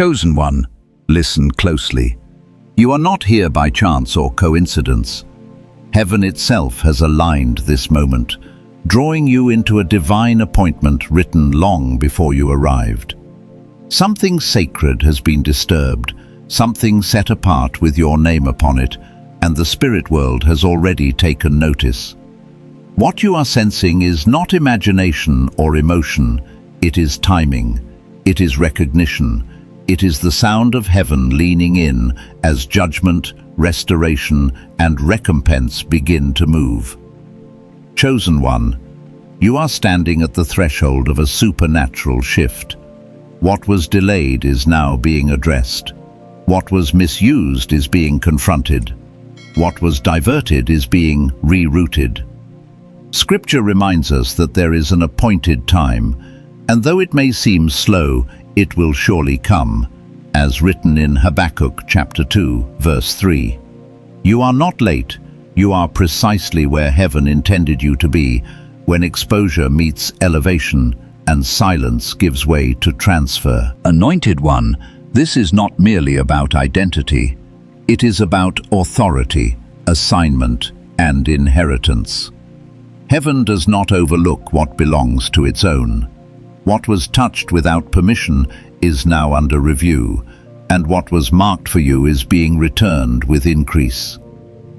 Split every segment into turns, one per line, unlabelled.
Chosen one, listen closely. You are not here by chance or coincidence. Heaven itself has aligned this moment, drawing you into a divine appointment written long before you arrived. Something sacred has been disturbed, something set apart with your name upon it, and the spirit world has already taken notice. What you are sensing is not imagination or emotion, it is timing, it is recognition, it is the sound of heaven leaning in as judgment, restoration, and recompense begin to move. Chosen one, you are standing at the threshold of a supernatural shift. What was delayed is now being addressed. What was misused is being confronted. What was diverted is being rerouted. Scripture reminds us that there is an appointed time, and though it may seem slow, it will surely come, as written in Habakkuk chapter 2, verse 3. You are not late, you are precisely where heaven intended you to be, when exposure meets elevation and silence gives way to transfer. Anointed one, this is not merely about identity. It is about authority, assignment, and inheritance. Heaven does not overlook what belongs to its own. What was touched without permission is now under review, and what was marked for you is being returned with increase.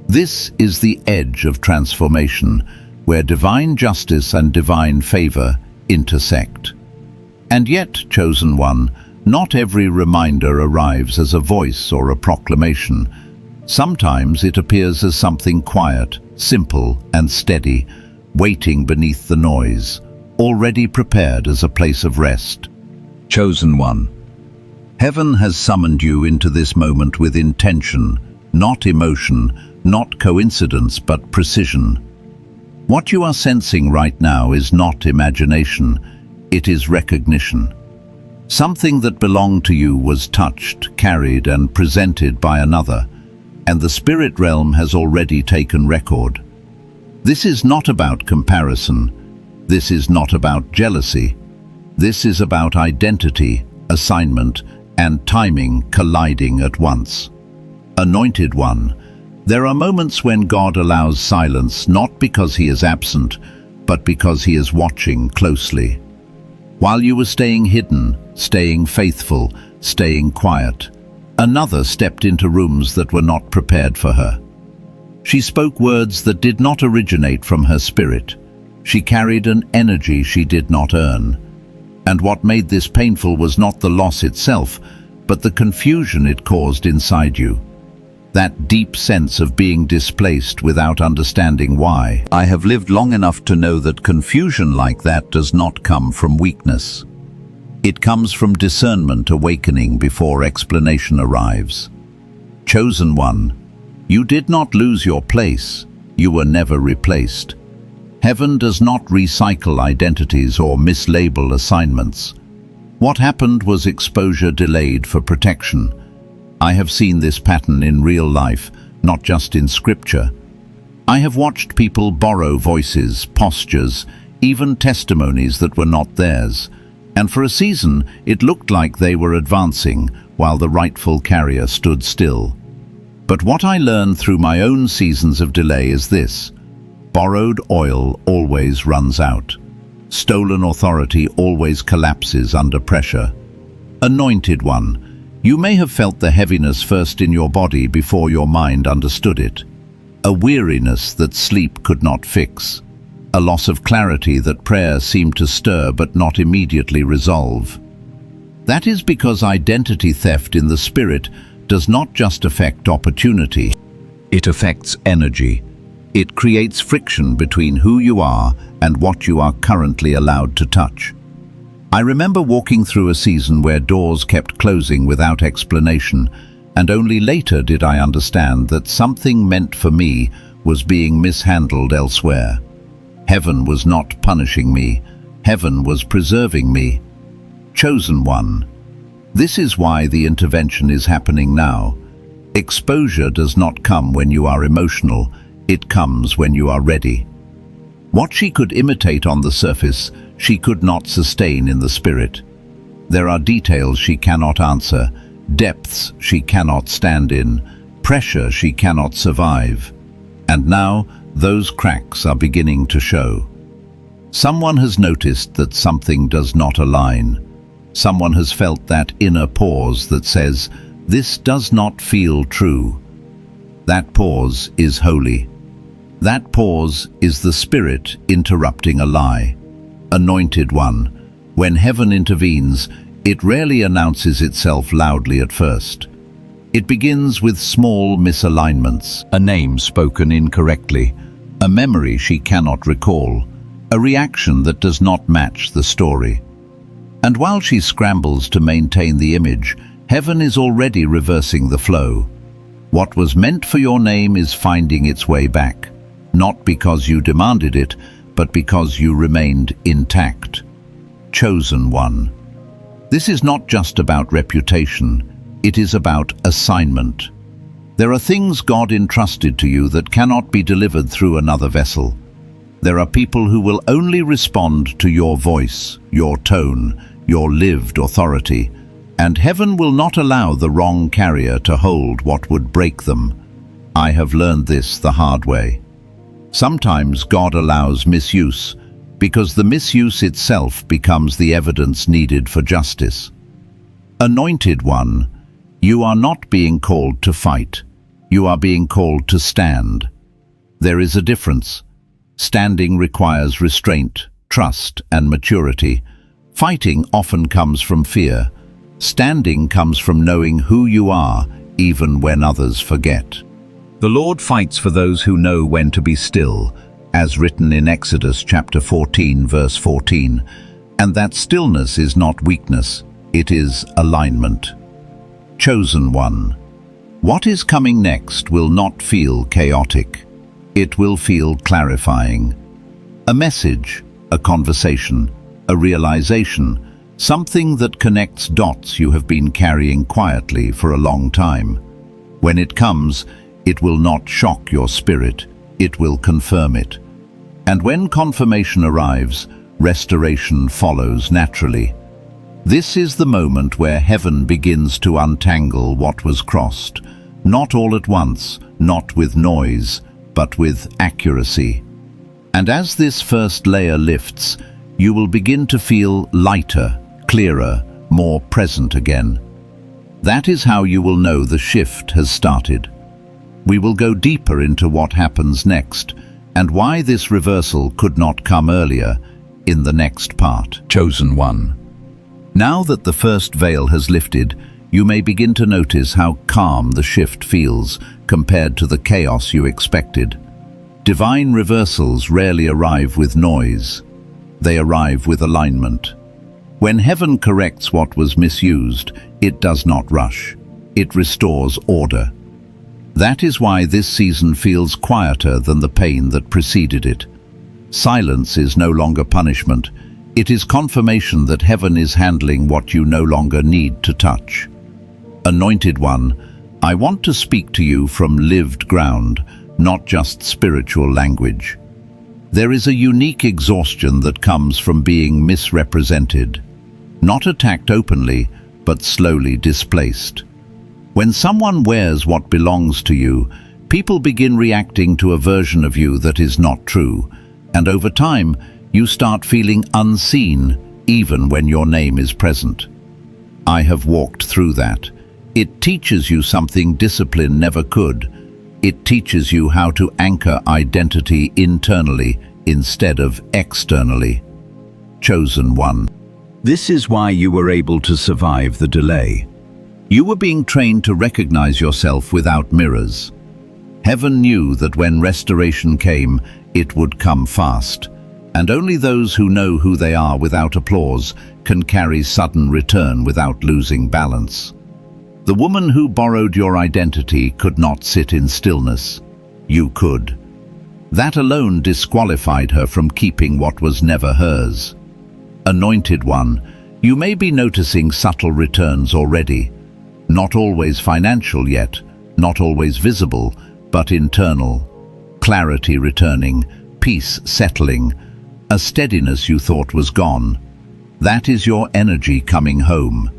This is the edge of transformation, where divine justice and divine favor intersect. And yet, chosen one, not every reminder arrives as a voice or a proclamation. Sometimes it appears as something quiet, simple, and steady, waiting beneath the noise, already prepared as a place of rest. Chosen one, heaven has summoned you into this moment with intention, not emotion, not coincidence, but precision. What you are sensing right now is not imagination, it is recognition. Something that belonged to you was touched, carried, and presented by another, and the spirit realm has already taken record. This is not about comparison. This is not about jealousy. This is about identity, assignment, and timing colliding at once. Anointed one, there are moments when God allows silence not because he is absent, but because he is watching closely. While you were staying hidden, staying faithful, staying quiet, another stepped into rooms that were not prepared for her. She spoke words that did not originate from her spirit. She carried an energy she did not earn. And what made this painful was not the loss itself, but the confusion it caused inside you. That deep sense of being displaced without understanding why. I have lived long enough to know that confusion like that does not come from weakness. It comes from discernment awakening before explanation arrives. Chosen one, you did not lose your place, you were never replaced. Heaven does not recycle identities or mislabel assignments. What happened was exposure delayed for protection. I have seen this pattern in real life, not just in scripture. I have watched people borrow voices, postures, even testimonies that were not theirs, and for a season it looked like they were advancing while the rightful carrier stood still. But what I learned through my own seasons of delay is this: borrowed oil always runs out. Stolen authority always collapses under pressure. Anointed one, you may have felt the heaviness first in your body before your mind understood it. A weariness that sleep could not fix. A loss of clarity that prayer seemed to stir but not immediately resolve. That is because identity theft in the spirit does not just affect opportunity. It affects energy. It creates friction between who you are and what you are currently allowed to touch. I remember walking through a season where doors kept closing without explanation, and only later did I understand that something meant for me was being mishandled elsewhere. Heaven was not punishing me. Heaven was preserving me. Chosen one, this is why the intervention is happening now. Exposure does not come when you are emotional. It comes when you are ready. What she could imitate on the surface, she could not sustain in the spirit. There are details she cannot answer, depths she cannot stand in, pressure she cannot survive. And now, those cracks are beginning to show. Someone has noticed that something does not align. Someone has felt that inner pause that says, "This does not feel true." That pause is holy. That pause is the Spirit interrupting a lie. Anointed One, when heaven intervenes, it rarely announces itself loudly at first. It begins with small misalignments, a name spoken incorrectly, a memory she cannot recall, a reaction that does not match the story. And while she scrambles to maintain the image, heaven is already reversing the flow. What was meant for your name is finding its way back, not because you demanded it, but because you remained intact. Chosen One. This is not just about reputation, it is about assignment. There are things God entrusted to you that cannot be delivered through another vessel. There are people who will only respond to your voice, your tone, your lived authority, and heaven will not allow the wrong carrier to hold what would break them. I have learned this the hard way. Sometimes God allows misuse, because the misuse itself becomes the evidence needed for justice. Anointed One, you are not being called to fight. You are being called to stand. There is a difference. Standing requires restraint, trust, and maturity. Fighting often comes from fear. Standing comes from knowing who you are, even when others forget. The Lord fights for those who know when to be still, as written in Exodus chapter 14, verse 14. And that stillness is not weakness, it is alignment. Chosen One. What is coming next will not feel chaotic. It will feel clarifying. A message, a conversation, a realization, something that connects dots you have been carrying quietly for a long time. When it comes, it will not shock your spirit, it will confirm it. And when confirmation arrives, restoration follows naturally. This is the moment where heaven begins to untangle what was crossed, not all at once, not with noise, but with accuracy. And as this first layer lifts, you will begin to feel lighter, clearer, more present again. That is how you will know the shift has started. We will go deeper into what happens next, and why this reversal could not come earlier in the next part. Chosen One. Now that the first veil has lifted, you may begin to notice how calm the shift feels compared to the chaos you expected. Divine reversals rarely arrive with noise. They arrive with alignment. When heaven corrects what was misused, it does not rush. It restores order. That is why this season feels quieter than the pain that preceded it. Silence is no longer punishment. It is confirmation that heaven is handling what you no longer need to touch. Anointed One, I want to speak to you from lived ground, not just spiritual language. There is a unique exhaustion that comes from being misrepresented, not attacked openly, but slowly displaced. When someone wears what belongs to you, people begin reacting to a version of you that is not true, and over time, you start feeling unseen, even when your name is present. I have walked through that. It teaches you something discipline never could. It teaches you how to anchor identity internally instead of externally. Chosen One. This is why you were able to survive the delay. You were being trained to recognize yourself without mirrors. Heaven knew that when restoration came, it would come fast, and only those who know who they are without applause can carry sudden return without losing balance. The woman who borrowed your identity could not sit in stillness. You could. That alone disqualified her from keeping what was never hers. Anointed One, you may be noticing subtle returns already. Not always financial yet, not always visible, but internal. Clarity returning, peace settling, a steadiness you thought was gone. That is your energy coming home.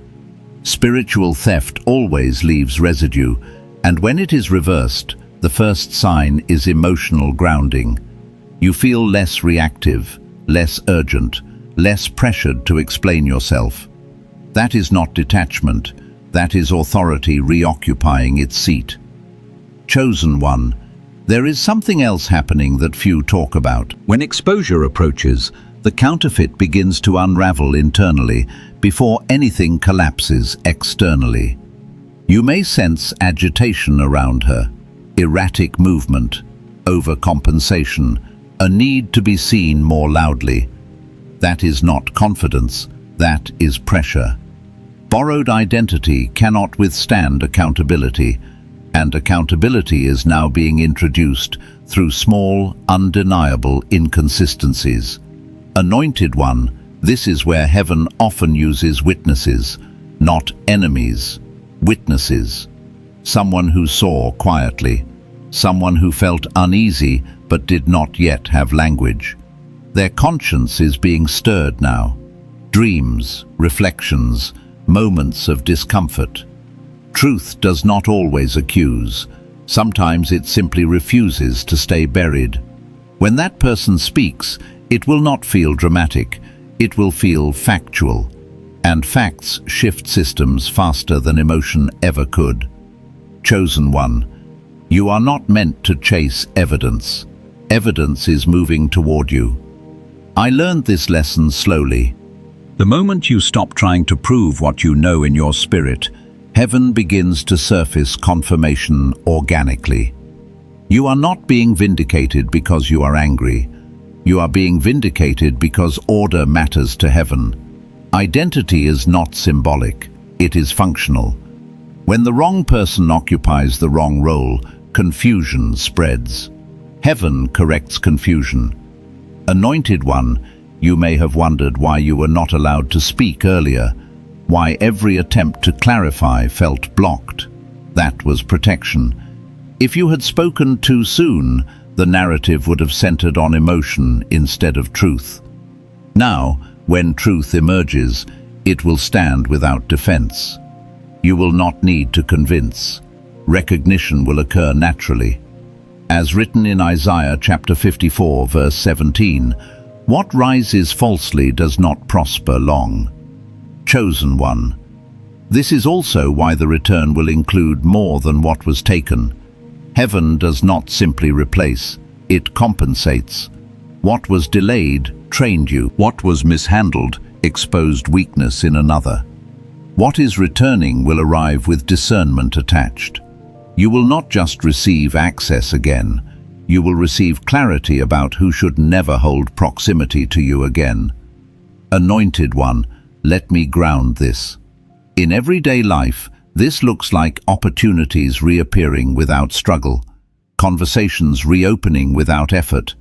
Spiritual theft always leaves residue, and when it is reversed, the first sign is emotional grounding. You feel less reactive, less urgent, less pressured to explain yourself. That is not detachment, that is authority reoccupying its seat. Chosen one, there is something else happening that few talk about. When exposure approaches, the counterfeit begins to unravel internally before anything collapses externally. You may sense agitation around her, erratic movement, overcompensation, a need to be seen more loudly. That is not confidence, that is pressure. Borrowed identity cannot withstand accountability, and accountability is now being introduced through small, undeniable inconsistencies. Anointed one, this is where heaven often uses witnesses, not enemies. Witnesses. Someone who saw quietly, someone who felt uneasy but did not yet have language. Their conscience is being stirred now. Dreams, reflections, moments of discomfort. Truth does not always accuse. Sometimes it simply refuses to stay buried. When that person speaks, it will not feel dramatic. It will feel factual. And facts shift systems faster than emotion ever could. Chosen one, you are not meant to chase evidence. Evidence is moving toward you. I learned this lesson slowly. The moment you stop trying to prove what you know in your spirit, heaven begins to surface confirmation organically. You are not being vindicated because you are angry. You are being vindicated because order matters to heaven. Identity is not symbolic, it is functional. When the wrong person occupies the wrong role, confusion spreads. Heaven corrects confusion. Anointed one, you may have wondered why you were not allowed to speak earlier, why every attempt to clarify felt blocked. That was protection. If you had spoken too soon, the narrative would have centered on emotion instead of truth. Now, when truth emerges, it will stand without defense. You will not need to convince. Recognition will occur naturally. As written in Isaiah chapter 54, verse 17, what rises falsely does not prosper long. Chosen one. This is also why the return will include more than what was taken. Heaven does not simply replace, it compensates. What was delayed trained you. What was mishandled exposed weakness in another. What is returning will arrive with discernment attached. You will not just receive access again, you will receive clarity about who should never hold proximity to you again. Anointed one, let me ground this. In everyday life, this looks like opportunities reappearing without struggle, conversations reopening without effort,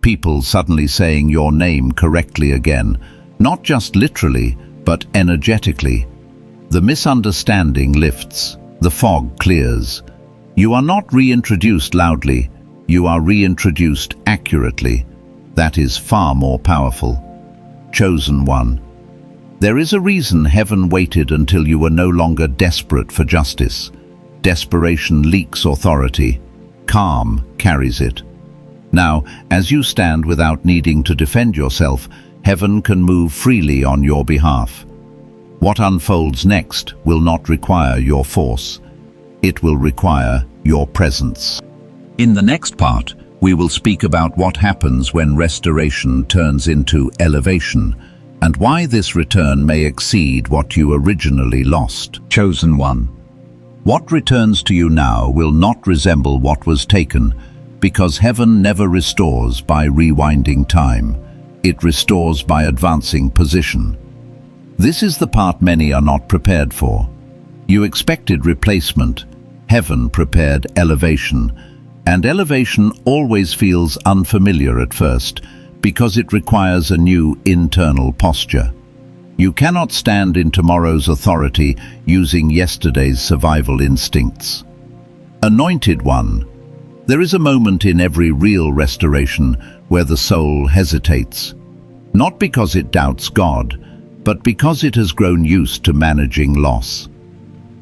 people suddenly saying your name correctly again, not just literally, but energetically. The misunderstanding lifts, the fog clears. You are not reintroduced loudly, you are reintroduced accurately. That is far more powerful. Chosen one. There is a reason heaven waited until you were no longer desperate for justice. Desperation leaks authority. Calm carries it. Now, as you stand without needing to defend yourself, heaven can move freely on your behalf. What unfolds next will not require your force. It will require your presence. In the next part, we will speak about what happens when restoration turns into elevation, and why this return may exceed what you originally lost. Chosen one. What returns to you now will not resemble what was taken, because heaven never restores by rewinding time. It restores by advancing position. This is the part many are not prepared for. You expected replacement. Heaven prepared elevation. And elevation always feels unfamiliar at first, because it requires a new internal posture. You cannot stand in tomorrow's authority using yesterday's survival instincts. Anointed one. There is a moment in every real restoration where the soul hesitates. Not because it doubts God, but because it has grown used to managing loss.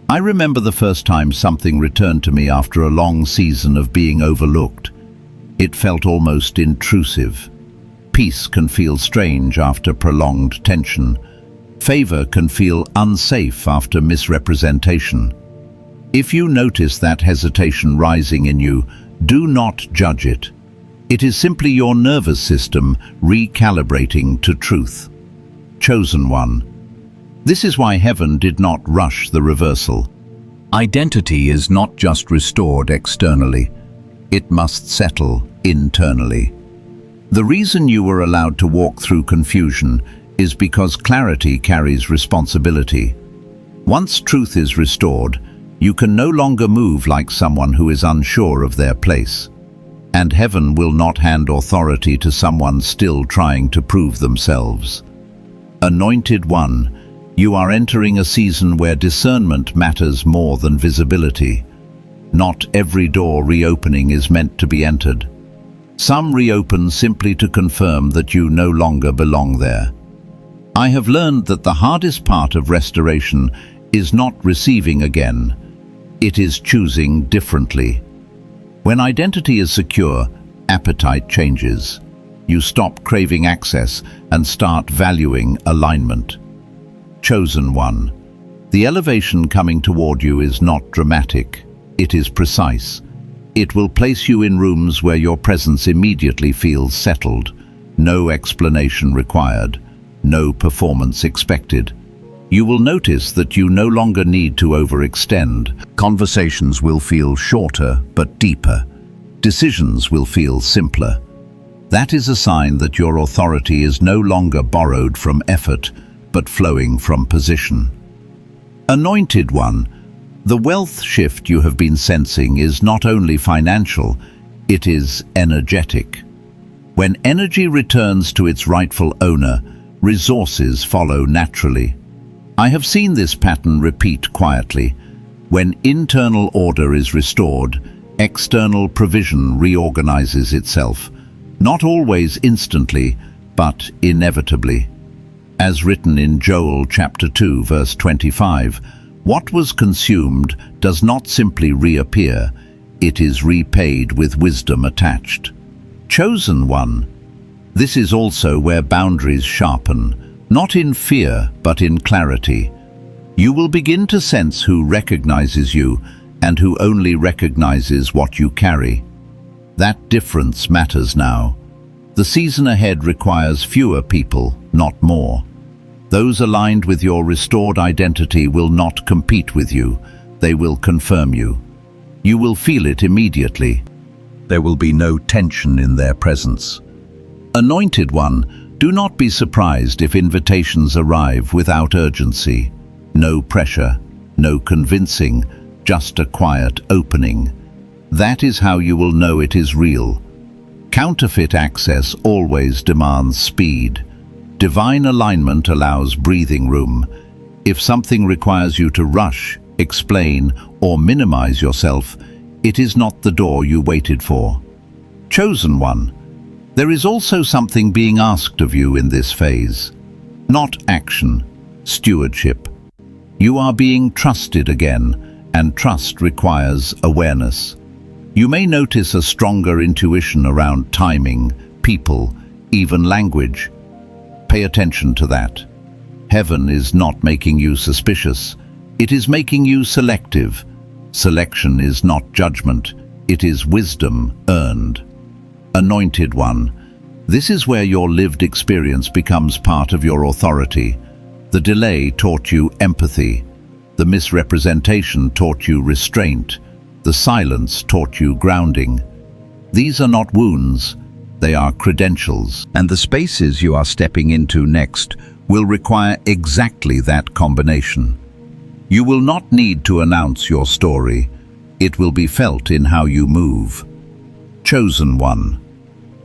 I remember the first time something returned to me after a long season of being overlooked. It felt almost intrusive. Peace can feel strange after prolonged tension. Favor can feel unsafe after misrepresentation. If you notice that hesitation rising in you, do not judge it. It is simply your nervous system recalibrating to truth. Chosen one. This is why heaven did not rush the reversal. Identity is not just restored externally. It must settle internally. The reason you were allowed to walk through confusion is because clarity carries responsibility. Once truth is restored, you can no longer move like someone who is unsure of their place. And heaven will not hand authority to someone still trying to prove themselves. Anointed one, you are entering a season where discernment matters more than visibility. Not every door reopening is meant to be entered. Some reopen simply to confirm that you no longer belong there. I have learned that the hardest part of restoration is not receiving again. It is choosing differently. When identity is secure, appetite changes. You stop craving access and start valuing alignment. Chosen one. The elevation coming toward you is not dramatic. It is precise. It will place you in rooms where your presence immediately feels settled. No explanation required. No performance expected. You will notice that you no longer need to overextend. Conversations will feel shorter but deeper. Decisions will feel simpler. That is a sign that your authority is no longer borrowed from effort, but flowing from position. Anointed one, the wealth shift you have been sensing is not only financial, it is energetic. When energy returns to its rightful owner, resources follow naturally. I have seen this pattern repeat quietly. When internal order is restored, external provision reorganizes itself, not always instantly, but inevitably. As written in Joel chapter 2, verse 25, what was consumed does not simply reappear, it is repaid with wisdom attached. Chosen one. This is also where boundaries sharpen, not in fear, but in clarity. You will begin to sense who recognizes you and who only recognizes what you carry. That difference matters now. The season ahead requires fewer people, not more. Those aligned with your restored identity will not compete with you. They will confirm you. You will feel it immediately. There will be no tension in their presence. Anointed one, do not be surprised if invitations arrive without urgency. No pressure, no convincing, just a quiet opening. That is how you will know it is real. Counterfeit access always demands speed. Divine alignment allows breathing room. If something requires you to rush, explain, or minimize yourself, it is not the door you waited for. Chosen one. There is also something being asked of you in this phase. Not action, stewardship. You are being trusted again, and trust requires awareness. You may notice a stronger intuition around timing, people, even language. Pay attention to that. Heaven is not making you suspicious. It is making you selective. Selection is not judgment. It is wisdom earned. Anointed one. This is where your lived experience becomes part of your authority. The delay taught you empathy. The misrepresentation taught you restraint. The silence taught you grounding. These are not wounds. They are credentials, and the spaces you are stepping into next will require exactly that combination. You will not need to announce your story. It will be felt in how you move. Chosen one.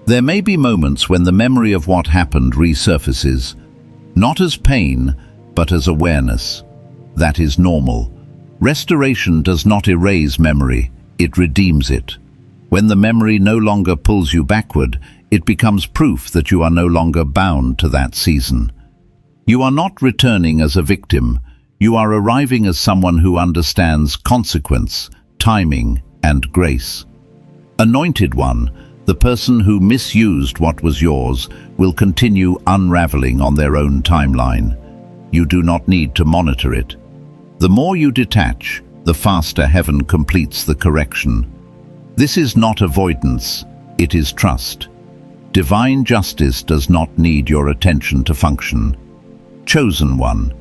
There may be moments when the memory of what happened resurfaces, not as pain, but as awareness. That is normal. Restoration does not erase memory, it redeems it. When the memory no longer pulls you backward, it becomes proof that you are no longer bound to that season. You are not returning as a victim. You are arriving as someone who understands consequence, timing, and grace. Anointed One, the person who misused what was yours, will continue unraveling on their own timeline. You do not need to monitor it. The more you detach, the faster heaven completes the correction. This is not avoidance, it is trust. Divine justice does not need your attention to function. Chosen One,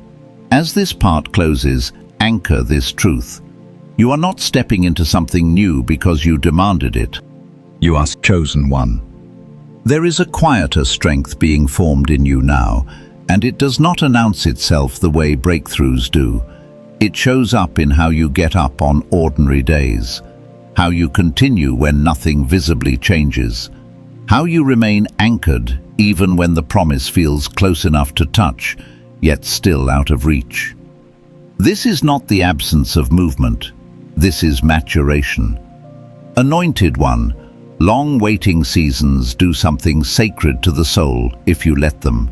as this part closes, anchor this truth. You are not stepping into something new because you demanded it. You are Chosen One. There is a quieter strength being formed in you now, and it does not announce itself the way breakthroughs do. It shows up in how you get up on ordinary days, how you continue when nothing visibly changes, how you remain anchored even when the promise feels close enough to touch, yet still out of reach. This is not the absence of movement. This is maturation. Anointed One, long waiting seasons do something sacred to the soul if you let them.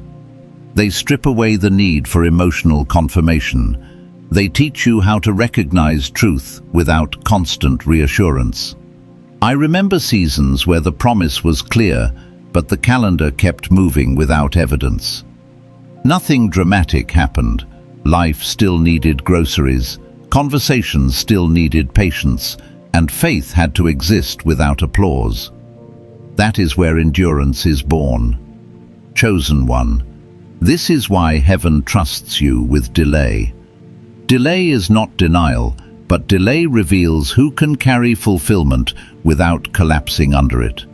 They strip away the need for emotional confirmation. They teach you how to recognize truth without constant reassurance. I remember seasons where the promise was clear, but the calendar kept moving without evidence. Nothing dramatic happened. Life still needed groceries, conversations still needed patience, and faith had to exist without applause. That is where endurance is born. Chosen One, this is why heaven trusts you with delay. Delay is not denial, but delay reveals who can carry fulfillment without collapsing under it.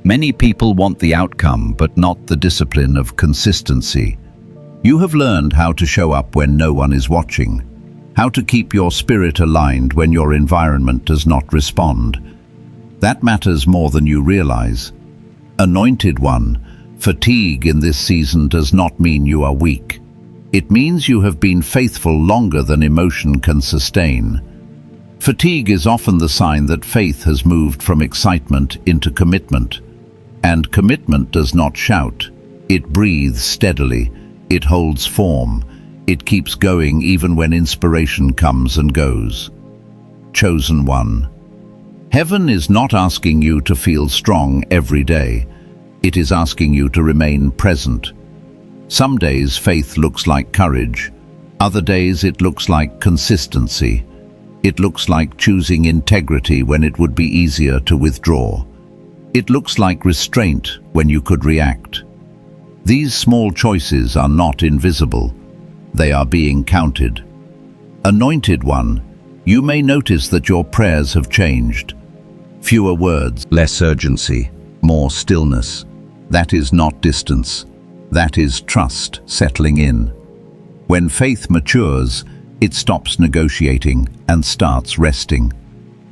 Many people want the outcome, but not the discipline of consistency. You have learned how to show up when no one is watching, how to keep your spirit aligned when your environment does not respond. That matters more than you realize. Anointed One, fatigue in this season does not mean you are weak. It means you have been faithful longer than emotion can sustain. Fatigue is often the sign that faith has moved from excitement into commitment. And commitment does not shout. It breathes steadily. It holds form. It keeps going even when inspiration comes and goes. Chosen One, heaven is not asking you to feel strong every day. It is asking you to remain present. Some days faith looks like courage. Other days it looks like consistency. It looks like choosing integrity when it would be easier to withdraw. It looks like restraint when you could react. These small choices are not invisible. They are being counted. Anointed One, you may notice that your prayers have changed. Fewer words, less urgency, more stillness. That is not distance. That is trust settling in. When faith matures, it stops negotiating and starts resting.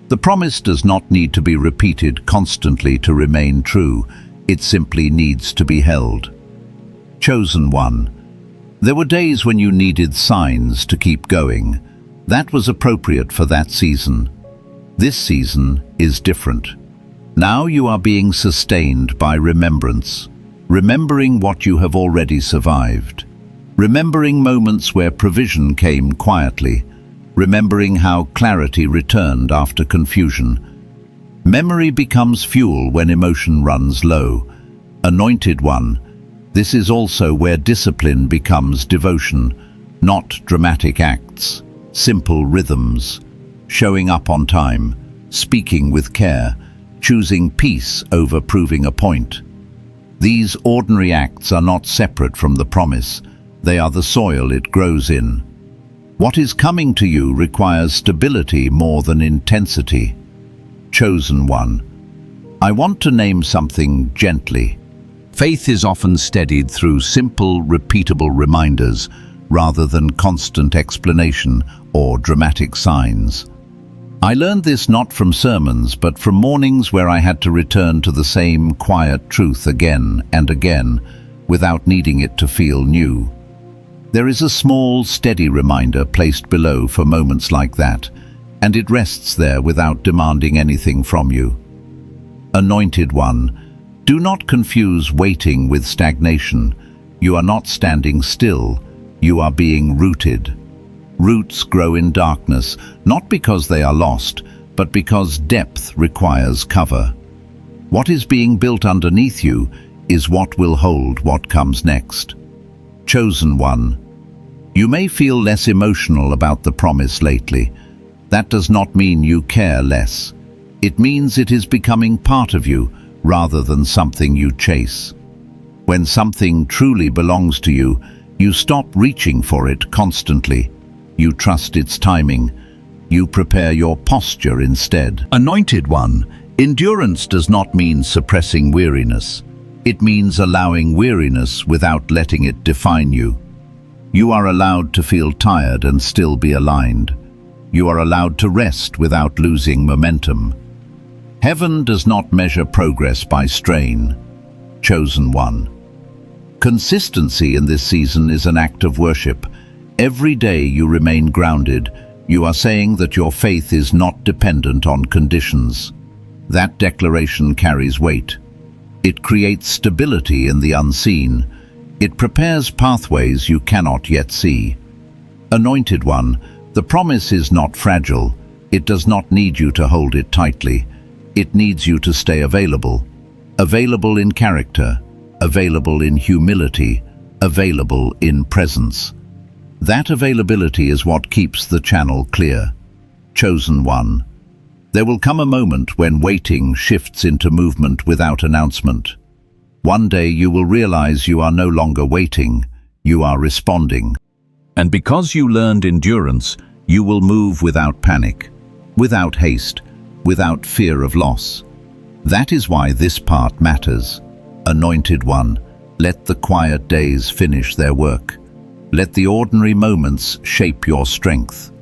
The promise does not need to be repeated constantly to remain true. It simply needs to be held. Chosen One, there were days when you needed signs to keep going. That was appropriate for that season. This season is different. Now you are being sustained by remembrance. Remembering what you have already survived. Remembering moments where provision came quietly. Remembering how clarity returned after confusion. Memory becomes fuel when emotion runs low. Anointed One, this is also where discipline becomes devotion, not dramatic acts, simple rhythms, showing up on time, speaking with care, choosing peace over proving a point. These ordinary acts are not separate from the promise. They are the soil it grows in. What is coming to you requires stability more than intensity. Chosen One, I want to name something gently. Faith is often steadied through simple, repeatable reminders rather than constant explanation or dramatic signs. I learned this not from sermons, but from mornings where I had to return to the same quiet truth again and again, without needing it to feel new. There is a small, steady reminder placed below for moments like that, and it rests there without demanding anything from you. Anointed One, do not confuse waiting with stagnation. You are not standing still, You are being rooted. Roots grow in darkness, not because they are lost, but because depth requires cover. What is being built underneath you is what will hold what comes next. Chosen one. You may feel less emotional about the promise lately. That does not mean you care less. It means it is becoming part of you rather than something you chase. When something truly belongs to you, you stop reaching for it constantly. You trust its timing. You prepare your posture instead. Anointed one, endurance does not mean suppressing weariness. It means allowing weariness without letting it define you. You are allowed to feel tired and still be aligned. You are allowed to rest without losing momentum. Heaven does not measure progress by strain. Chosen one. Consistency in this season is an act of worship. Every day you remain grounded. You are saying that your faith is not dependent on conditions. That declaration carries weight. It creates stability in the unseen. It prepares pathways you cannot yet see. Anointed one, the promise is not fragile. It does not need you to hold it tightly. It needs you to stay available. Available in character, available in humility, available in presence. That availability is what keeps the channel clear. Chosen one. There will come a moment when waiting shifts into movement without announcement. One day you will realize you are no longer waiting, you are responding. And because you learned endurance, you will move without panic, without haste, without fear of loss. That is why this part matters. Anointed one, let the quiet days finish their work. Let the ordinary moments shape your strength.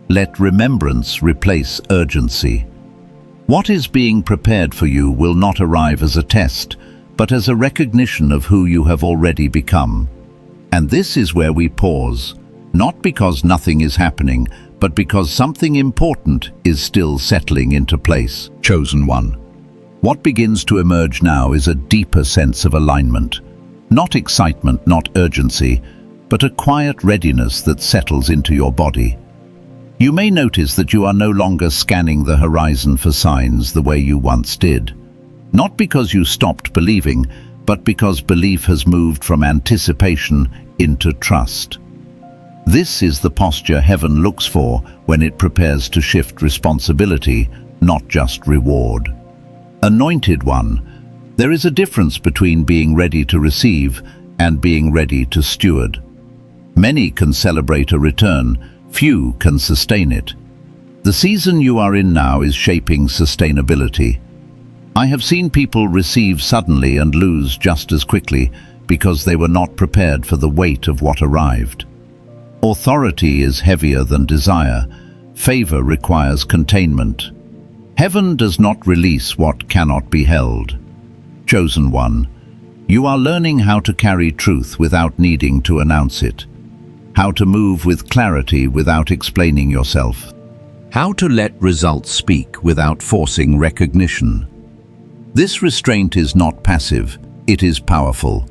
Let remembrance replace urgency. What is being prepared for you will not arrive as a test, but as a recognition of who you have already become. And this is where we pause, not because nothing is happening, but because something important is still settling into place. Chosen one. What begins to emerge now is a deeper sense of alignment. Not excitement, not urgency, but a quiet readiness that settles into your body. You may notice that you are no longer scanning the horizon for signs the way you once did. Not because you stopped believing, but because belief has moved from anticipation into trust. This is the posture heaven looks for when it prepares to shift responsibility, not just reward. Anointed one, there is a difference between being ready to receive and being ready to steward. Many can celebrate a return, few can sustain it. The season you are in now is shaping sustainability. I have seen people receive suddenly and lose just as quickly because they were not prepared for the weight of what arrived. Authority is heavier than desire. Favor requires containment. Heaven does not release what cannot be held. Chosen one, you are learning how to carry truth without needing to announce it. How to move with clarity without explaining yourself. How to let results speak without forcing recognition. This restraint is not passive, it is powerful.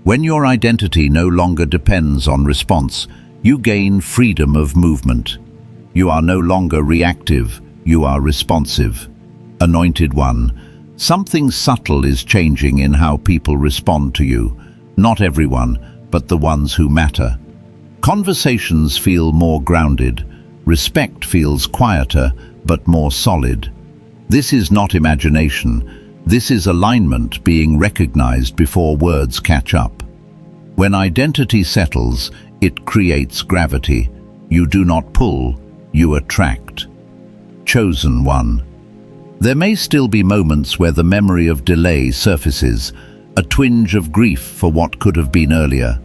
When your identity no longer depends on response, you gain freedom of movement. You are no longer reactive, you are responsive. Anointed one, something subtle is changing in how people respond to you. Not everyone, but the ones who matter. Conversations feel more grounded. Respect feels quieter, but more solid. This is not imagination. This is alignment being recognized before words catch up. When identity settles, it creates gravity. You do not pull, you attract. Chosen one. There may still be moments where the memory of delay surfaces, a twinge of grief for what could have been earlier.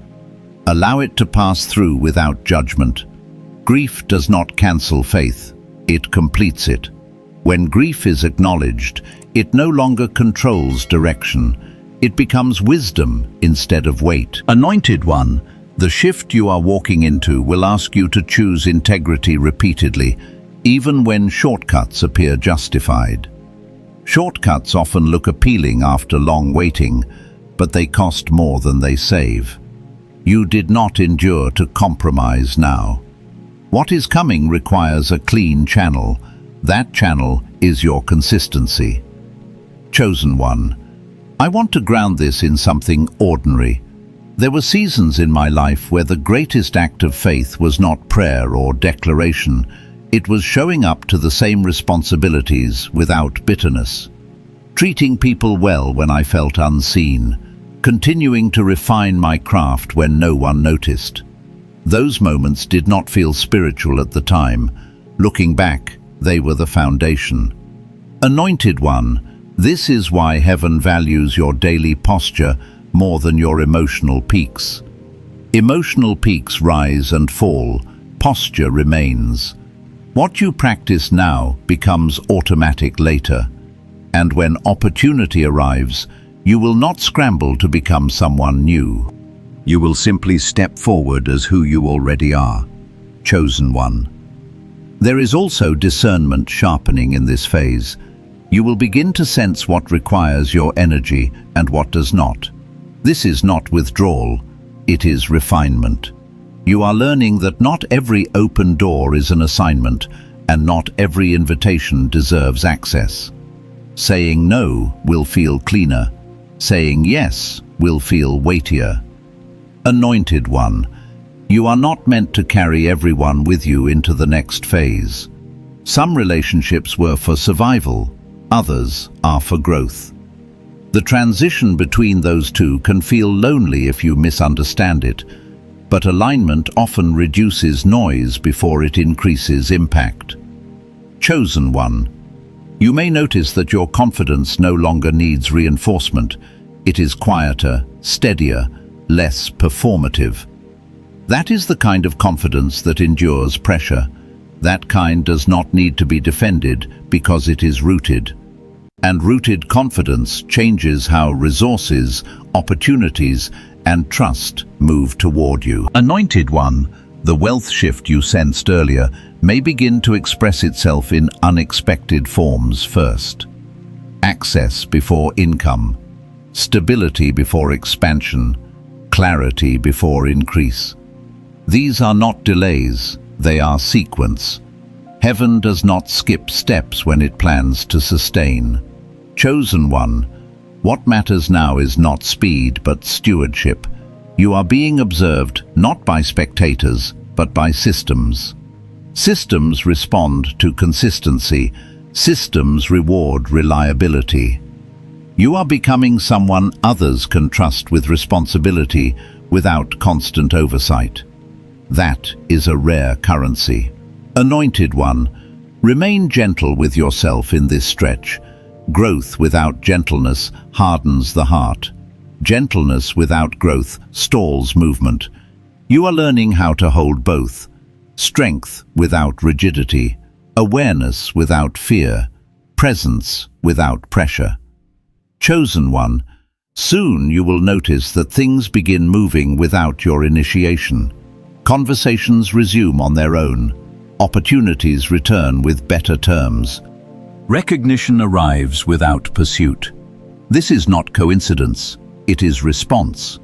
Allow it to pass through without judgment. Grief does not cancel faith, it completes it. When grief is acknowledged, it no longer controls direction. It becomes wisdom instead of weight. Anointed one, the shift you are walking into will ask you to choose integrity repeatedly, even when shortcuts appear justified. Shortcuts often look appealing after long waiting, but they cost more than they save. You did not endure to compromise now. What is coming requires a clean channel. That channel is your consistency. Chosen one, I want to ground this in something ordinary. There were seasons in my life where the greatest act of faith was not prayer or declaration. It was showing up to the same responsibilities without bitterness. Treating people well when I felt unseen. Continuing to refine my craft when no one noticed. Those moments did not feel spiritual at the time. Looking back, they were the foundation. Anointed one, this is why heaven values your daily posture more than your emotional peaks. Emotional peaks rise and fall, posture remains. What you practice now becomes automatic later. And when opportunity arrives, you will not scramble to become someone new. You will simply step forward as who you already are. Chosen one. There is also discernment sharpening in this phase. You will begin to sense what requires your energy and what does not. This is not withdrawal, it is refinement. You are learning that not every open door is an assignment, and not every invitation deserves access. Saying no will feel cleaner. Saying yes will feel weightier. Anointed one, you are not meant to carry everyone with you into the next phase. Some relationships were for survival, others are for growth. The transition between those two can feel lonely if you misunderstand it, but alignment often reduces noise before it increases impact. Chosen one, you may notice that your confidence no longer needs reinforcement. It is quieter, steadier, less performative. That is the kind of confidence that endures pressure. That kind does not need to be defended because it is rooted. And rooted confidence changes how resources, opportunities, and trust move toward you. Anointed one, the wealth shift you sensed earlier may begin to express itself in unexpected forms first. Access before income, stability before expansion, clarity before increase. These are not delays, they are sequence. Heaven does not skip steps when it plans to sustain. Chosen one, what matters now is not speed but stewardship. You are being observed not by spectators but by systems. Systems respond to consistency. Systems reward reliability. You are becoming someone others can trust with responsibility without constant oversight. That is a rare currency. Anointed one, remain gentle with yourself in this stretch. Growth without gentleness hardens the heart. Gentleness without growth stalls movement. You are learning how to hold both. Strength without rigidity, awareness without fear, presence without pressure. Chosen one, soon you will notice that things begin moving without your initiation. Conversations resume on their own. Opportunities return with better terms. Recognition arrives without pursuit. This is not coincidence, it is response.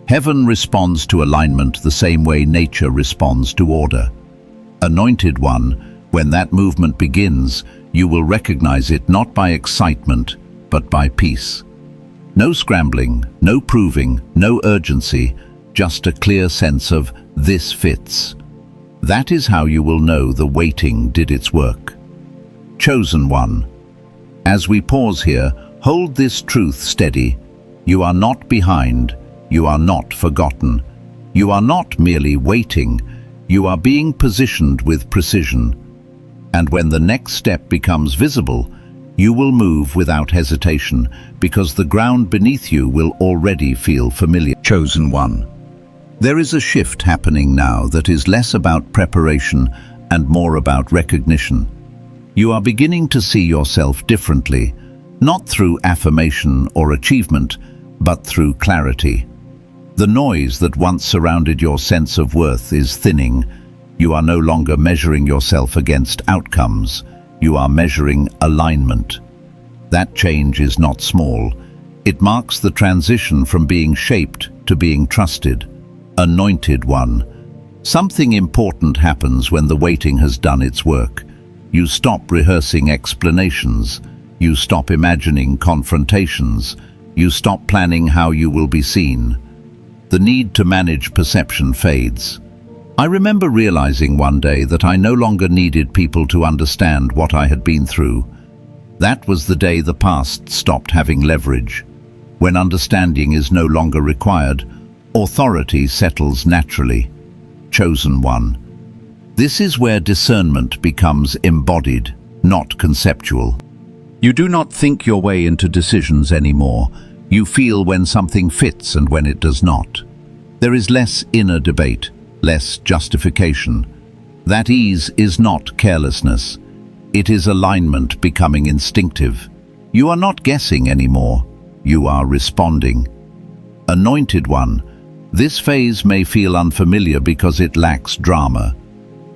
Heaven responds to alignment the same way nature responds to order. Anointed one, when that movement begins, you will recognize it not by excitement, but by peace. No scrambling, no proving, no urgency, just a clear sense of this fits. That is how you will know the waiting did its work. Chosen one, as we pause here, hold this truth steady. You are not behind. You are not forgotten. You are not merely waiting. You are being positioned with precision. And when the next step becomes visible, you will move without hesitation because the ground beneath you will already feel familiar. Chosen one. There is a shift happening now that is less about preparation and more about recognition. You are beginning to see yourself differently, not through affirmation or achievement, but through clarity. The noise that once surrounded your sense of worth is thinning. You are no longer measuring yourself against outcomes. You are measuring alignment. That change is not small. It marks the transition from being shaped to being trusted. Anointed One, something important happens when the waiting has done its work. You stop rehearsing explanations. You stop imagining confrontations. You stop planning how you will be seen. The need to manage perception fades. I remember realizing one day that I no longer needed people to understand what I had been through. That was the day the past stopped having leverage. When understanding is no longer required, authority settles naturally. Chosen One. This is where discernment becomes embodied, not conceptual. You do not think your way into decisions anymore. You feel when something fits and when it does not. There is less inner debate, less justification. That ease is not carelessness. It is alignment becoming instinctive. You are not guessing anymore. You are responding. Anointed One. This phase may feel unfamiliar because it lacks drama.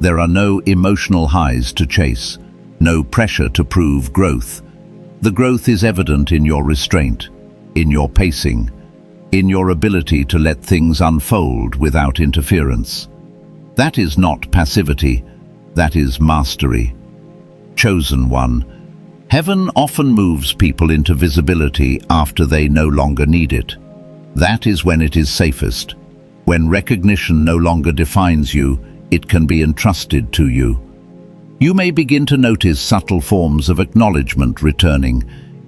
There are no emotional highs to chase, no pressure to prove growth. The growth is evident in your restraint, in your pacing, in your ability to let things unfold without interference. That is not passivity, that is mastery. Chosen One. Heaven often moves people into visibility after they no longer need it. That is when it is safest. When recognition no longer defines you, it can be entrusted to you. You may begin to notice subtle forms of acknowledgement returning,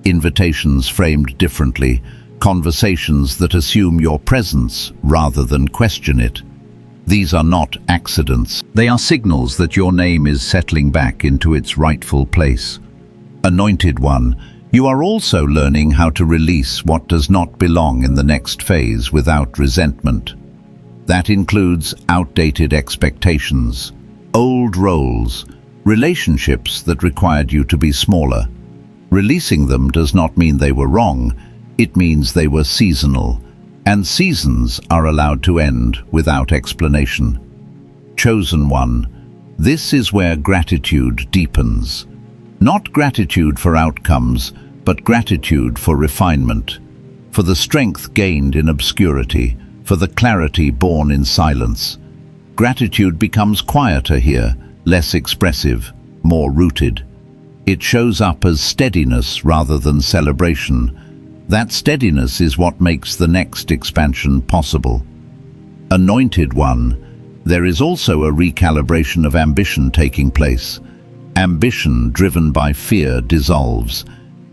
invitations framed differently, conversations that assume your presence rather than question it. These are not accidents. They are signals that your name is settling back into its rightful place. Anointed One, you are also learning how to release what does not belong in the next phase without resentment. That includes outdated expectations, old roles, relationships that required you to be smaller. Releasing them does not mean they were wrong, it means they were seasonal, and seasons are allowed to end without explanation. Chosen One, this is where gratitude deepens. Not gratitude for outcomes, but gratitude for refinement, for the strength gained in obscurity, for the clarity born in silence. Gratitude becomes quieter here, less expressive, more rooted. It shows up as steadiness rather than celebration. That steadiness is what makes the next expansion possible. Anointed One, there is also a recalibration of ambition taking place. Ambition driven by fear dissolves.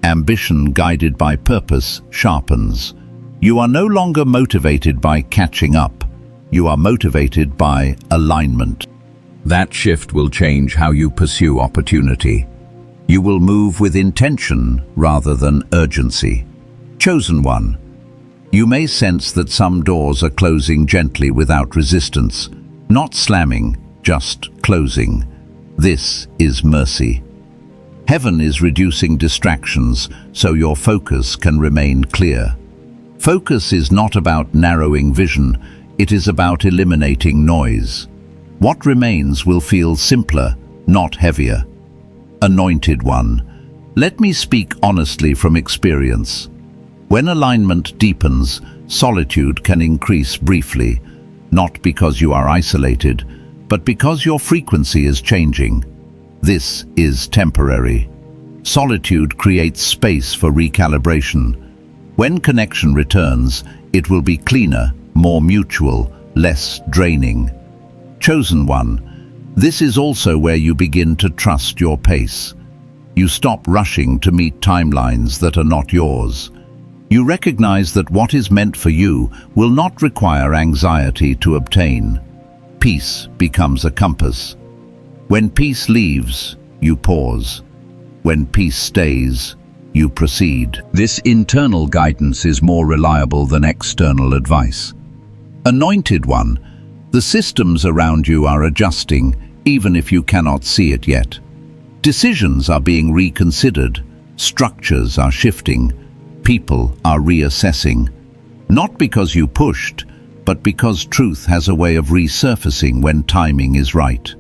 Ambition guided by purpose sharpens. You are no longer motivated by catching up. You are motivated by alignment. That shift will change how you pursue opportunity. You will move with intention rather than urgency. Chosen One, you may sense that some doors are closing gently without resistance, not slamming, just closing. This is mercy. Heaven is reducing distractions so your focus can remain clear. Focus is not about narrowing vision, it is about eliminating noise. What remains will feel simpler, not heavier. Anointed One, let me speak honestly from experience. When alignment deepens, solitude can increase briefly, not because you are isolated, but because your frequency is changing. This is temporary. Solitude creates space for recalibration. When connection returns, it will be cleaner, more mutual, less draining. Chosen One, this is also where you begin to trust your pace. You stop rushing to meet timelines that are not yours. You recognize that what is meant for you will not require anxiety to obtain. Peace becomes a compass. When peace leaves, you pause. When peace stays, you proceed. This internal guidance is more reliable than external advice. Anointed One, the systems around you are adjusting, even if you cannot see it yet. Decisions are being reconsidered, structures are shifting, people are reassessing. Not because you pushed, but because truth has a way of resurfacing when timing is right.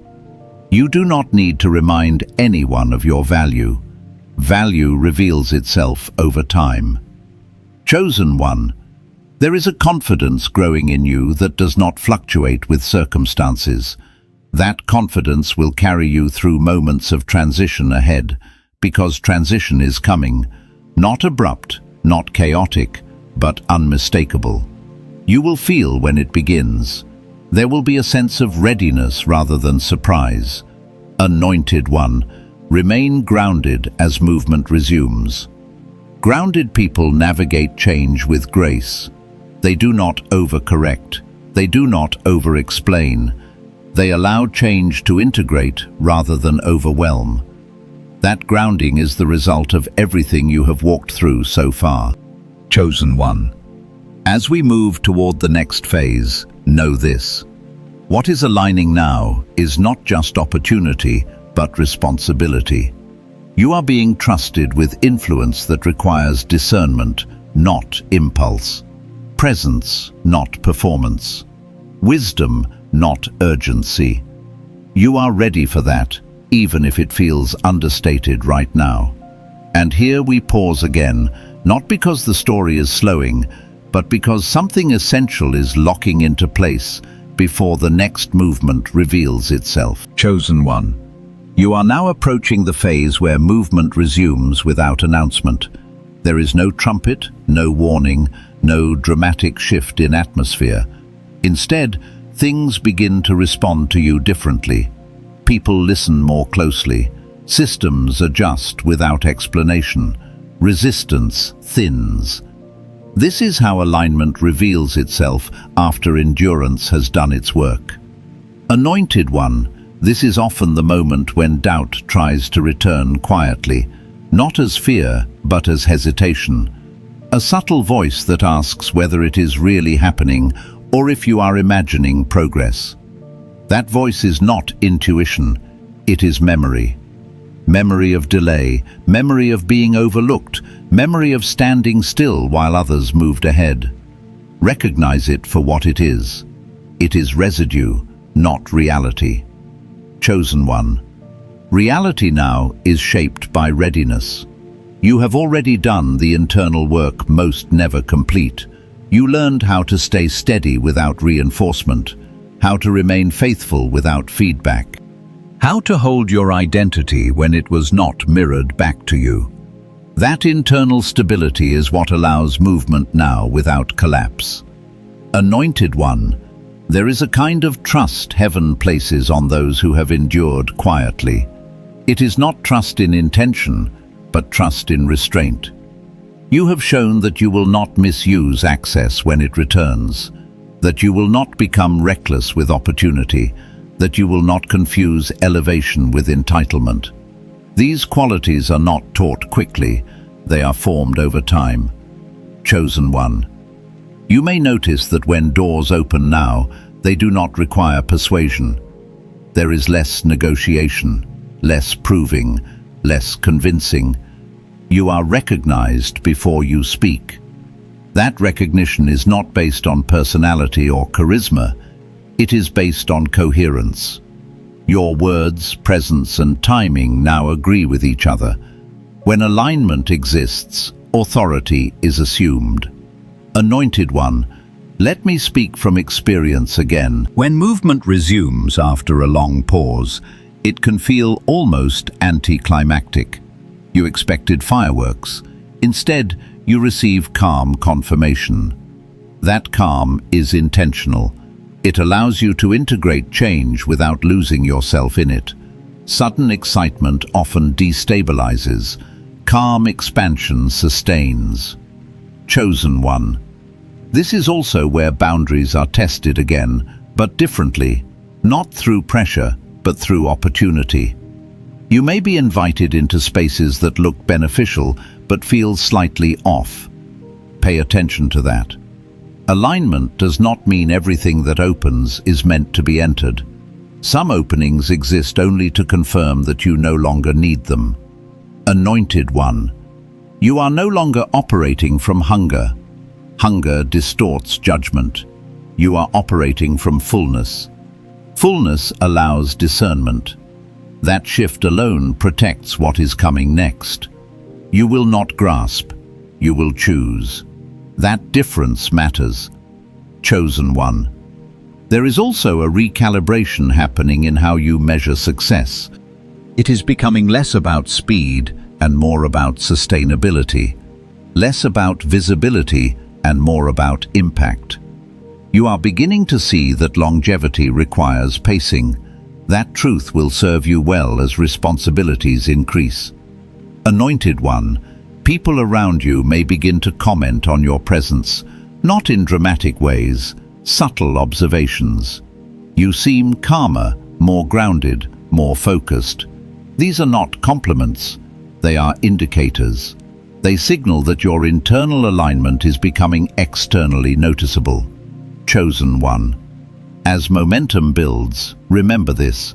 You do not need to remind anyone of your value. Value reveals itself over time. Chosen One, There is a confidence growing in you that does not fluctuate with circumstances. That confidence will carry you through moments of transition ahead, because transition is coming, not abrupt, not chaotic, but unmistakable. You will feel when it begins. There will be a sense of readiness rather than surprise. Anointed one, remain grounded as movement resumes. Grounded people navigate change with grace. They do not overcorrect. They do not over-explain. They allow change to integrate rather than overwhelm. That grounding is the result of everything you have walked through so far. Chosen one. As we move toward the next phase, know this. What is aligning now is not just opportunity, but responsibility. You are being trusted with influence that requires discernment, not impulse. Presence, not performance. Wisdom, not urgency. You are ready for that, even if it feels understated right now. And here we pause again, not because the story is slowing, but because something essential is locking into place before the next movement reveals itself. Chosen one. You are now approaching the phase where movement resumes without announcement. There is no trumpet, no warning, no dramatic shift in atmosphere. Instead, things begin to respond to you differently. People listen more closely. Systems adjust without explanation. Resistance thins. This is how alignment reveals itself after endurance has done its work. Anointed one, this is often the moment when doubt tries to return quietly, not as fear, but as hesitation. A subtle voice that asks whether it is really happening or if you are imagining progress. That voice is not intuition, it is memory. Memory of delay, memory of being overlooked, memory of standing still while others moved ahead. Recognize it for what it is. It is residue, not reality. Chosen one. Reality now is shaped by readiness. You have already done the internal work most never complete. You learned how to stay steady without reinforcement, how to remain faithful without feedback, how to hold your identity when it was not mirrored back to you. That internal stability is what allows movement now without collapse. Anointed one, there is a kind of trust heaven places on those who have endured quietly. It is not trust in intention, but trust in restraint. You have shown that you will not misuse access when it returns, that you will not become reckless with opportunity, that you will not confuse elevation with entitlement. These qualities are not taught quickly, they are formed over time. Chosen one. You may notice that when doors open now, they do not require persuasion. There is less negotiation, less proving, less convincing. You are recognized before you speak. That recognition is not based on personality or charisma. It is based on coherence. Your words, presence, and timing now agree with each other. When alignment exists, authority is assumed. Anointed one, let me speak from experience again. When movement resumes after a long pause, it can feel almost anticlimactic. You expected fireworks. Instead, you receive calm confirmation. That calm is intentional. It allows you to integrate change without losing yourself in it. Sudden excitement often destabilizes. Calm expansion sustains. Chosen one. This is also where boundaries are tested again, but differently, not through pressure, but through opportunity. You may be invited into spaces that look beneficial, but feel slightly off. Pay attention to that. Alignment does not mean everything that opens is meant to be entered. Some openings exist only to confirm that you no longer need them. Anointed one. You are no longer operating from hunger. Hunger distorts judgment. You are operating from fullness. Fullness allows discernment. That shift alone protects what is coming next. You will not grasp. You will choose. That difference matters. Chosen one. There is also a recalibration happening in how you measure success. It is becoming less about speed and more about sustainability, less about visibility and more about impact. You are beginning to see that longevity requires pacing. That truth will serve you well as responsibilities increase. Anointed one, people around you may begin to comment on your presence, not in dramatic ways, subtle observations. You seem calmer, more grounded, more focused. These are not compliments, they are indicators. They signal that your internal alignment is becoming externally noticeable. Chosen one. As momentum builds, remember this.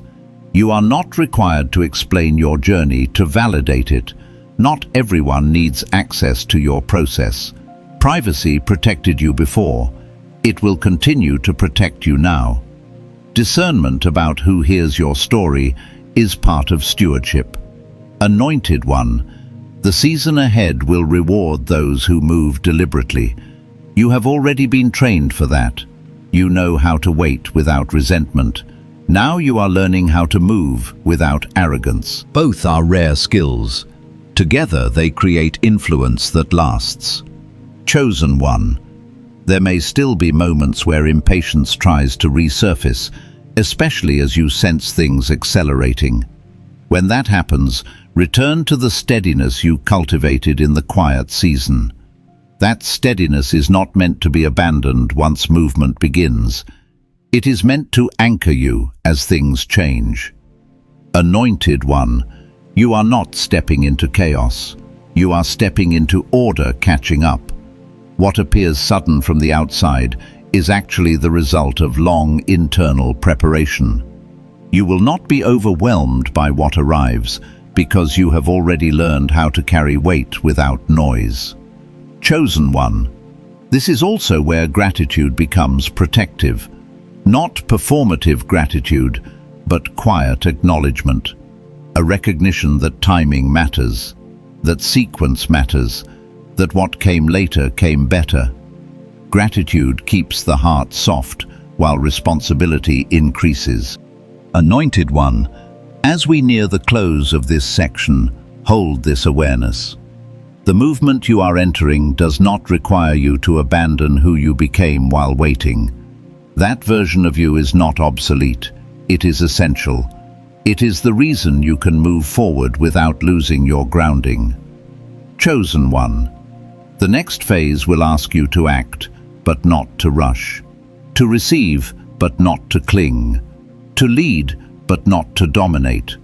You are not required to explain your journey to validate it. Not everyone needs access to your process. Privacy protected you before. It will continue to protect you now. Discernment about who hears your story is part of stewardship. Anointed one. The season ahead will reward those who move deliberately. You have already been trained for that. You know how to wait without resentment. Now you are learning how to move without arrogance. Both are rare skills. Together they create influence that lasts. Chosen one. There may still be moments where impatience tries to resurface, especially as you sense things accelerating. When that happens, return to the steadiness you cultivated in the quiet season. That steadiness is not meant to be abandoned once movement begins. It is meant to anchor you as things change. Anointed one, you are not stepping into chaos. You are stepping into order catching up. What appears sudden from the outside is actually the result of long internal preparation. You will not be overwhelmed by what arrives because you have already learned how to carry weight without noise. Chosen one. This is also where gratitude becomes protective. Not performative gratitude, but quiet acknowledgement. A recognition that timing matters, that sequence matters, that what came later came better. Gratitude keeps the heart soft while responsibility increases. Anointed one, as we near the close of this section, hold this awareness. The movement you are entering does not require you to abandon who you became while waiting. That version of you is not obsolete. It is essential. It is the reason you can move forward without losing your grounding. Chosen one. The next phase will ask you to act, but not to rush. To receive, but not to cling. To lead, but not to dominate.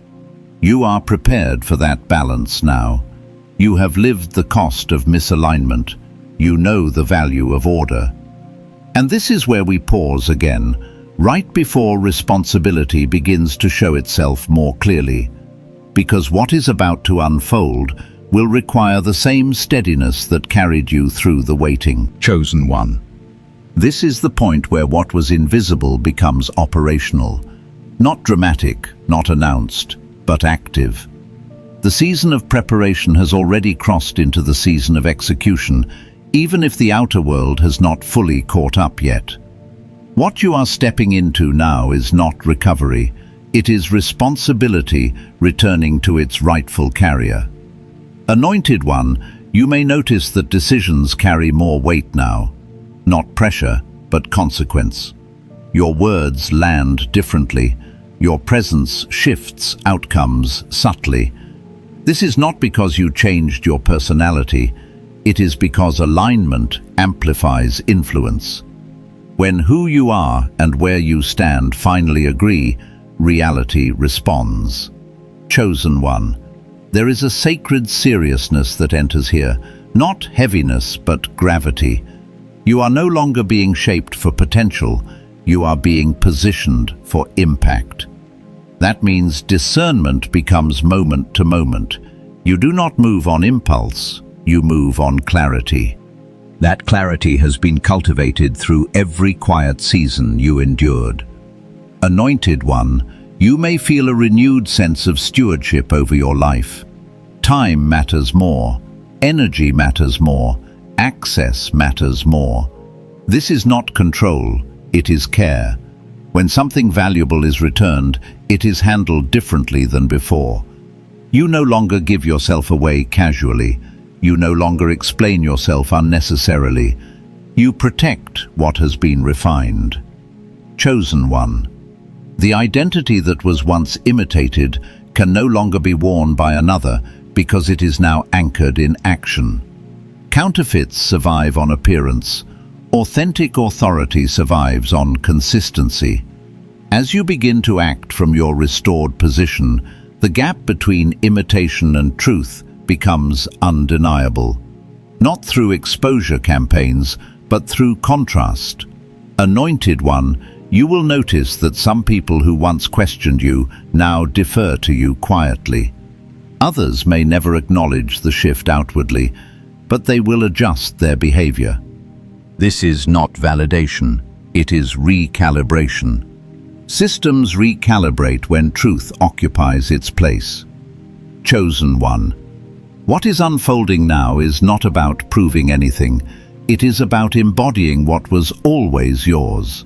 You are prepared for that balance now. You have lived the cost of misalignment. You know the value of order. And this is where we pause again, right before responsibility begins to show itself more clearly. Because what is about to unfold will require the same steadiness that carried you through the waiting. Chosen one. This is the point where what was invisible becomes operational. Not dramatic, not announced, but active. The season of preparation has already crossed into the season of execution, even if the outer world has not fully caught up yet. What you are stepping into now is not recovery. It is responsibility returning to its rightful carrier. Anointed one, you may notice that decisions carry more weight now. Not pressure, but consequence. Your words land differently. Your presence shifts outcomes subtly. This is not because you changed your personality. It is because alignment amplifies influence. When who you are and where you stand finally agree, reality responds. Chosen one. There is a sacred seriousness that enters here, not heaviness but gravity. You are no longer being shaped for potential, you are being positioned for impact. That means discernment becomes moment to moment. You do not move on impulse, you move on clarity. That clarity has been cultivated through every quiet season you endured. Anointed one, you may feel a renewed sense of stewardship over your life. Time matters more, energy matters more, Access matters more. This is not control, it is care. When something valuable is returned, it is handled differently than before. You no longer give yourself away casually. You no longer explain yourself unnecessarily. You protect what has been refined. Chosen one. The identity that was once imitated can no longer be worn by another because it is now anchored in action. Counterfeits survive on appearance. Authentic authority survives on consistency. As you begin to act from your restored position, the gap between imitation and truth becomes undeniable. Not through exposure campaigns, but through contrast. Anointed one, you will notice that some people who once questioned you now defer to you quietly. Others may never acknowledge the shift outwardly, but they will adjust their behavior. This is not validation, it is recalibration. Systems recalibrate when truth occupies its place. Chosen one. What is unfolding now is not about proving anything. It is about embodying what was always yours.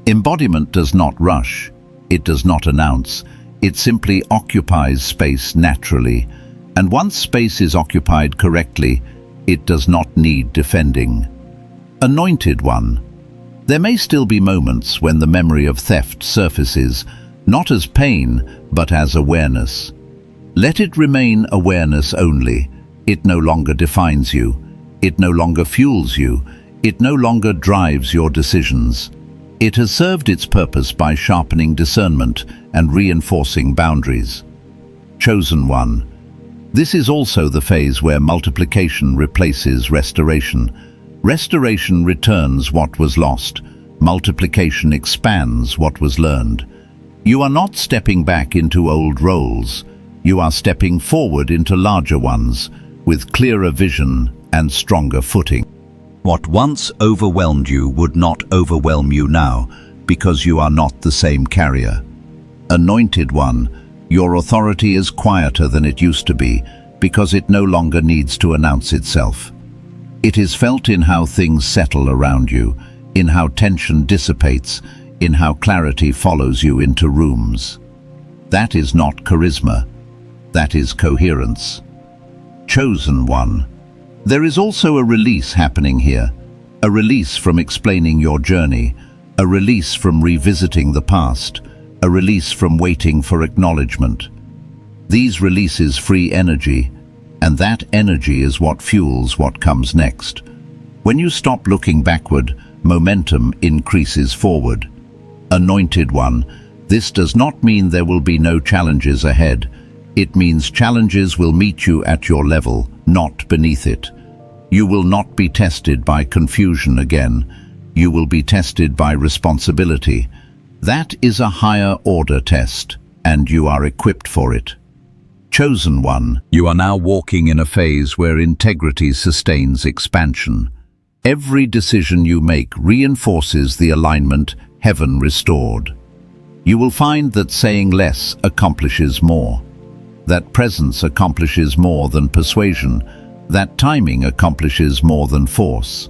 Embodiment does not rush. It does not announce. It simply occupies space naturally. And once space is occupied correctly, it does not need defending. Anointed one. There may still be moments when the memory of theft surfaces, not as pain, but as awareness. Let it remain awareness only. It no longer defines you. It no longer fuels you. It no longer drives your decisions. It has served its purpose by sharpening discernment and reinforcing boundaries. Chosen one. This is also the phase where multiplication replaces restoration. Restoration returns what was lost. Multiplication expands what was learned. You are not stepping back into old roles. You are stepping forward into larger ones, with clearer vision and stronger footing. What once overwhelmed you would not overwhelm you now, because you are not the same carrier. Anointed one, your authority is quieter than it used to be, because it no longer needs to announce itself. It is felt in how things settle around you, in how tension dissipates, in how clarity follows you into rooms. That is not charisma. That is coherence. Chosen one. There is also a release happening here. A release from explaining your journey. A release from revisiting the past. A release from waiting for acknowledgement. These releases free energy, and that energy is what fuels what comes next. When you stop looking backward, momentum increases forward. Anointed one, this does not mean there will be no challenges ahead. It means challenges will meet you at your level, not beneath it. You will not be tested by confusion again. You will be tested by responsibility. That is a higher order test, and you are equipped for it. Chosen one, you are now walking in a phase where integrity sustains expansion. Every decision you make reinforces the alignment heaven restored. You will find that saying less accomplishes more. That presence accomplishes more than persuasion. That timing accomplishes more than force.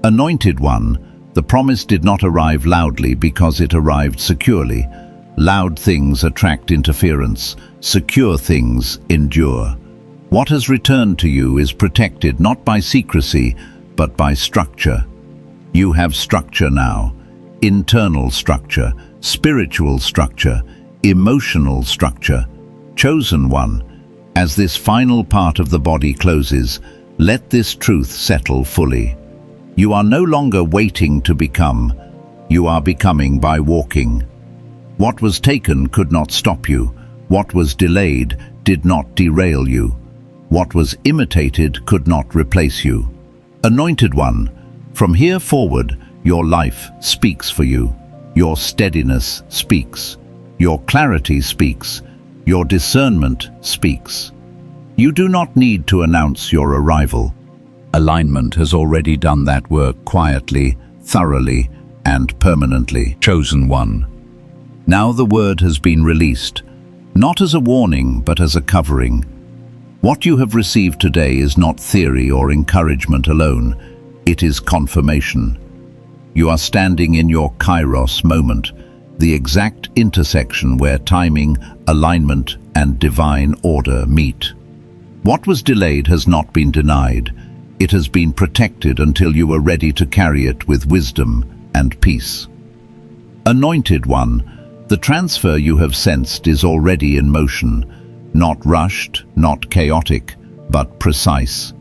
Anointed one, the promise did not arrive loudly because it arrived securely. Loud things attract interference. Secure things endure. What has returned to you is protected not by secrecy, but by structure. You have structure now. Internal structure, spiritual structure, emotional structure. Chosen one, as this final part of the body closes, let this truth settle fully. You are no longer waiting to become. You are becoming by walking. What was taken could not stop you. What was delayed did not derail you. What was imitated could not replace you. Anointed one, from here forward, your life speaks for you. Your steadiness speaks. Your clarity speaks. Your discernment speaks. You do not need to announce your arrival. Alignment has already done that work quietly, thoroughly, and permanently. Chosen one. Now the word has been released, not as a warning, but as a covering. What you have received today is not theory or encouragement alone, it is confirmation. You are standing in your Kairos moment, the exact intersection where timing, alignment, and divine order meet. What was delayed has not been denied. It has been protected until you are ready to carry it with wisdom and peace. Anointed One, the transfer you have sensed is already in motion, not rushed, not chaotic, but precise.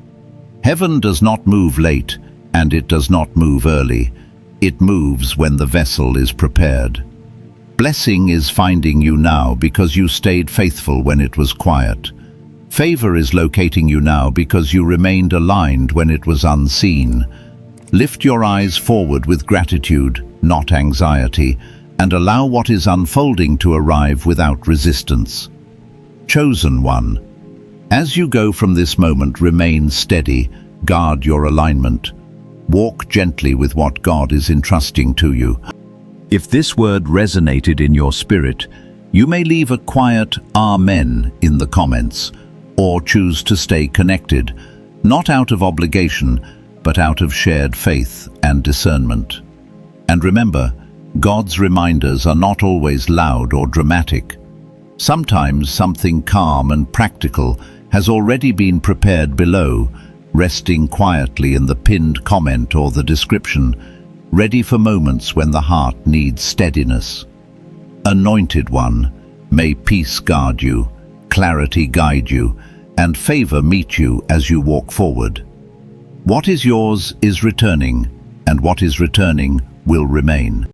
Heaven does not move late, and it does not move early. It moves when the vessel is prepared. Blessing is finding you now because you stayed faithful when it was quiet. Favor is locating you now because you remained aligned when it was unseen. Lift your eyes forward with gratitude, not anxiety, and allow what is unfolding to arrive without resistance. Chosen One, as you go from this moment, remain steady, guard your alignment. Walk gently with what God is entrusting to you. If this word resonated in your spirit, you may leave a quiet Amen in the comments, or choose to stay connected, not out of obligation, but out of shared faith and discernment. And remember, God's reminders are not always loud or dramatic. Sometimes something calm and practical has already been prepared below, resting quietly in the pinned comment or the description, ready for moments when the heart needs steadiness. Anointed One, may peace guard you, clarity guide you, and favor meet you as you walk forward. What is yours is returning, and what is returning will remain.